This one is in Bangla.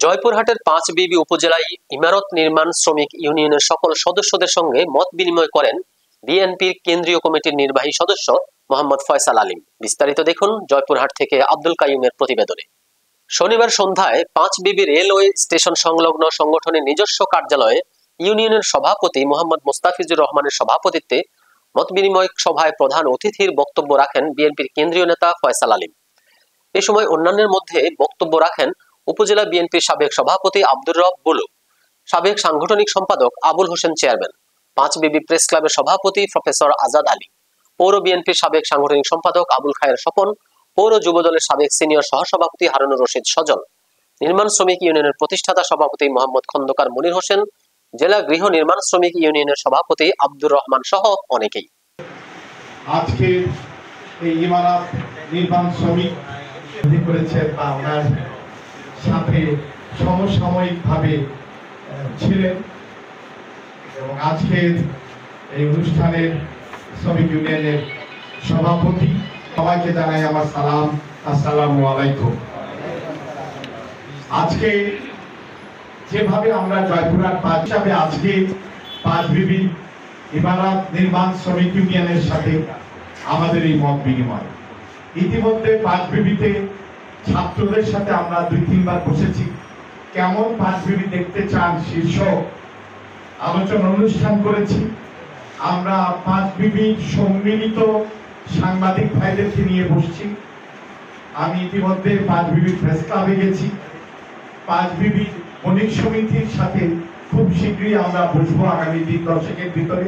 জয়পুরহাটের ৫ বিবি উপজেলায় ইমারত নির্মাণ শ্রমিক ইউনিয়নের সকল সদস্যদের সঙ্গে মত বিনিময় করেন বিএনপির কেন্দ্রীয় কমিটির নির্বাহী সদস্য মোহাম্মদ ফয়সাল আলীম। বিস্তারিত দেখুন জয়পুরহাট থেকে আব্দুল কাইয়ুমের প্রতিবেদনে। শনিবার সন্ধ্যায় ৫ বিবি রেলওয়ে স্টেশন সংলগ্ন সংগঠনের নিজস্ব কার্যালয়ে ইউনিয়নের সভাপতি মোহাম্মদ মোস্তাফিজুর রহমানের সভাপতিত্বে মত বিনিময় সভায় প্রধান অতিথির বক্তব্য রাখেন বিএনপির কেন্দ্রীয় নেতা ফয়সাল আলীম। এ সময় অন্যান্যের মধ্যে বক্তব্য রাখেন উপজেলা বিএনপির সাবেক সভাপতি আব্দুর রব বুলু, সাবেক সাংগঠনিক সম্পাদক আবুল হোসেন চেয়ারম্যান, ৫ বিবি প্রেস ক্লাবের সভাপতি প্রফেসর আজাদ আলী, পৌর বিএনপির সাবেক সাংগঠনিক সম্পাদক আবুল খায়ের স্বপন, পৌর যুবদলের সাবেক সিনিয়র সহসভাপতি হারুনুর রশিদ সজল, নির্মাণ শ্রমিক ইউনিয়নের প্রতিষ্ঠাতা সভাপতি মোহাম্মদ খন্দকার মনির হোসেন, জেলা গৃহ নির্মাণ শ্রমিক ইউনিয়নের সভাপতি আব্দুর রহমান সহ অনেকেই। আজকে এই ইমারত নির্মাণ শ্রমিক করেছেন বা ওনার সাথে সমসাময়িকভাবে ছিলেন এবং আজকের এই অনুষ্ঠানের শ্রমিক ইউনিয়নের সভাপতি, সবাইকে জানাই আমার সালাম, আসসালামু আলাইকুম। আজকে যেভাবে আমরা জয়পুরহাট হিসাবে আজকে ৫ বিবি ইমারত নির্মাণ শ্রমিক ইউনিয়নের সাথে আমাদের এই মত বিনিময়। ইতিমধ্যে ৫ বিবিতে ছাত্রদের সাথে আমরা ২-৩ বার বসেছি, কেমন ৫ বিবি দেখতে চান শীর্ষক আলোচনা অনুষ্ঠান করেছি। আমরা ৫ বিবি সম্মিলিত সাংবাদিক ভাইদেরকে নিয়ে বসছি। আমি ইতিমধ্যে ৫ বিবি প্রেস ক্লাবে গেছি। ৫ বিবি বণিক সমিতির সাথে খুব শীঘ্রই আমরা বসবো আগামী ৩-১০ ভিতরে।